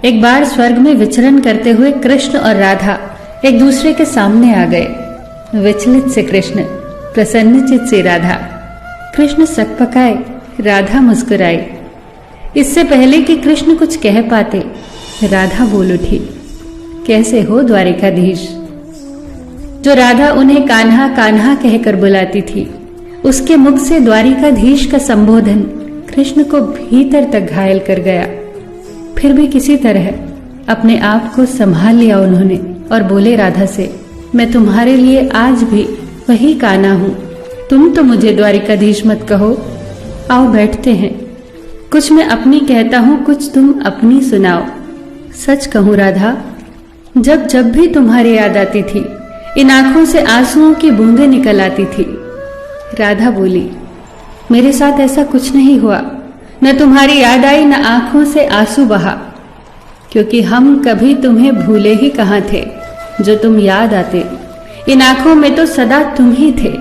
एक बार स्वर्ग में विचरण करते हुए कृष्ण और राधा एक दूसरे के सामने आ गए। विचलित से कृष्ण, प्रसन्नचित से राधा। कृष्ण सकपकाए, राधा मुस्कुराई। इससे पहले कि कृष्ण कुछ कह पाते, राधा बोल उठी, कैसे हो द्वारिकाधीश। जो राधा उन्हें कान्हा कान्हा कहकर बुलाती थी, उसके मुख से द्वारिकाधीश का संबोधन कृष्ण को भीतर तक घायल कर गया। फिर भी किसी तरह अपने आप को संभाल लिया उन्होंने और बोले राधा से, मैं तुम्हारे लिए आज भी वही कान्हा हूं। तुम तो मुझे द्वारिकाधीश मत कहो। आओ बैठते हैं। कुछ मैं अपनी कहता हूं, कुछ तुम अपनी सुनाओ। सच कहूं राधा, जब जब भी तुम्हारी याद आती थी, इन आंखों से आंसुओं की बूंदें निकल आती थी। राधा बोली, मेरे साथ ऐसा कुछ नहीं हुआ। न तुम्हारी याद आई, न आंखों से आंसू बहा, क्योंकि हम कभी तुम्हें भूले ही कहाँ थे। जो तुम याद आते, इन आंखों में तो सदा तुम ही थे।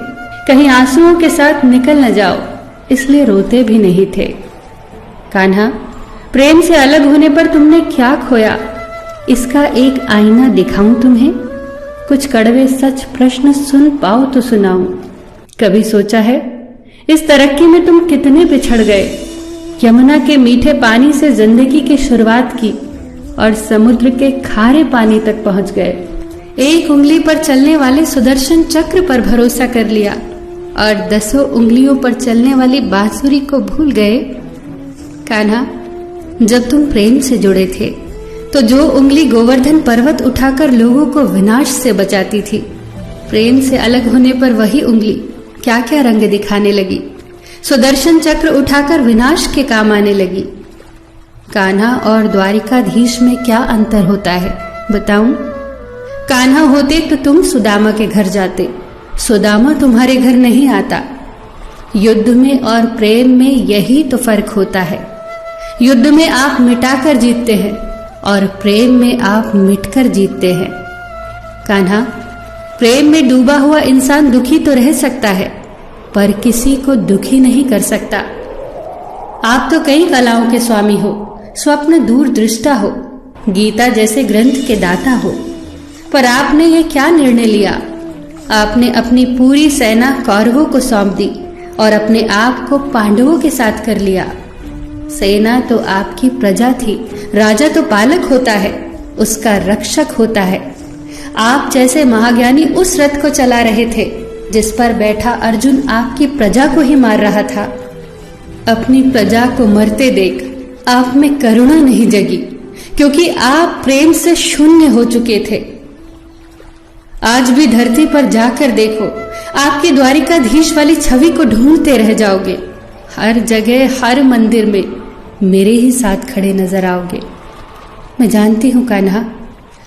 कहीं आंसुओं के साथ निकल न जाओ, इसलिए रोते भी नहीं थे। कान्हा, प्रेम से अलग होने पर तुमने क्या खोया, इसका एक आईना दिखाऊं तुम्हें। कुछ कड़वे सच प्रश्न सुन पाओ तो सुनाऊं। कभी सोचा है इस तरक्की में तुम कितने पिछड़ गए। यमुना के मीठे पानी से जिंदगी की शुरुआत की और समुद्र के खारे पानी तक पहुंच गए। एक उंगली पर चलने वाले सुदर्शन चक्र पर भरोसा कर लिया और 10 उंगलियों पर चलने वाली बांसुरी को भूल गए। कान्हा, जब तुम प्रेम से जुड़े थे तो जो उंगली गोवर्धन पर्वत उठाकर लोगों को विनाश से बचाती थी, प्रेम से अलग होने पर वही उंगली क्या क्या रंग दिखाने लगी। सुदर्शन चक्र उठाकर विनाश के काम आने लगी। कान्हा और द्वारिकाधीश में क्या अंतर होता है बताऊं? कान्हा होते तो तुम सुदामा के घर जाते, सुदामा तुम्हारे घर नहीं आता। युद्ध में और प्रेम में यही तो फर्क होता है। युद्ध में आप मिटाकर जीतते हैं और प्रेम में आप मिटकर जीतते हैं। कान्हा, प्रेम में डूबा हुआ इंसान दुखी तो रह सकता है, पर किसी को दुखी नहीं कर सकता। आप तो कई कलाओं के स्वामी हो, स्वप्न दूरदृष्टा हो, गीता जैसे ग्रंथ के दाता हो, पर आपने ये क्या निर्णय लिया? आपने अपनी पूरी सेना कौरवों को सौंप दी और अपने आप को पांडवों के साथ कर लिया। सेना तो आपकी प्रजा थी, राजा तो पालक होता है, उसका रक्षक होता है। आप जैसे महाज्ञानी उस रथ को चला रहे थे जिस पर बैठा अर्जुन आपकी प्रजा को ही मार रहा था। अपनी प्रजा को मरते देख आप में करुणा नहीं जगी, क्योंकि आप प्रेम से शून्य हो चुके थे। आज भी धरती पर जाकर देखो, आपकी द्वारिकाधीश वाली छवि को ढूंढते रह जाओगे। हर जगह, हर मंदिर में मेरे ही साथ खड़े नजर आओगे। मैं जानती हूं कान्हा,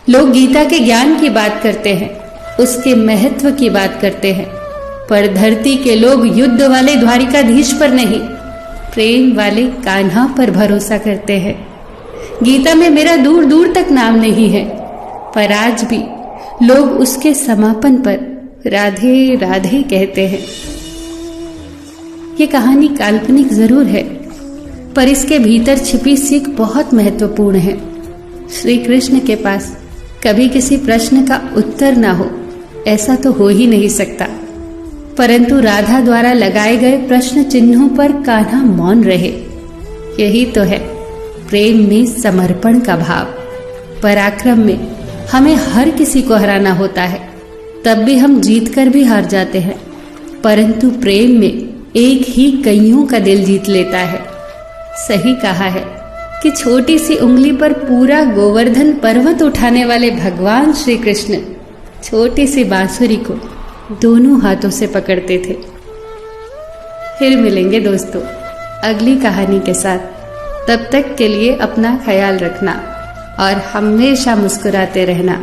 लोग गीता के ज्ञान की बात करते हैं, उसके महत्व की बात करते हैं, पर धरती के लोग युद्ध वाले द्वारिकाधीश पर नहीं, प्रेम वाले कान्हा पर भरोसा करते हैं। गीता में मेरा दूर दूर तक नाम नहीं है, पर आज भी लोग उसके समापन पर राधे राधे कहते हैं। ये कहानी काल्पनिक जरूर है, पर इसके भीतर छिपी सीख बहुत महत्वपूर्ण है। श्री कृष्ण के पास कभी किसी प्रश्न का उत्तर ना हो, ऐसा तो हो ही नहीं सकता, परंतु राधा द्वारा लगाए गए प्रश्न चिन्हों पर कान्हा मौन रहे। यही तो है प्रेम में समर्पण का भाव। पराक्रम में हमें हर किसी को हराना होता है, तब भी हम जीतकर भी हार जाते हैं, परंतु प्रेम में एक ही कईयों का दिल जीत लेता है। सही कहा है कि छोटी सी उंगली पर पूरा गोवर्धन पर्वत उठाने वाले भगवान श्री कृष्ण छोटी सी बांसुरी को दोनों हाथों से पकड़ते थे। फिर मिलेंगे दोस्तों अगली कहानी के साथ। तब तक के लिए अपना ख्याल रखना और हमेशा मुस्कुराते रहना।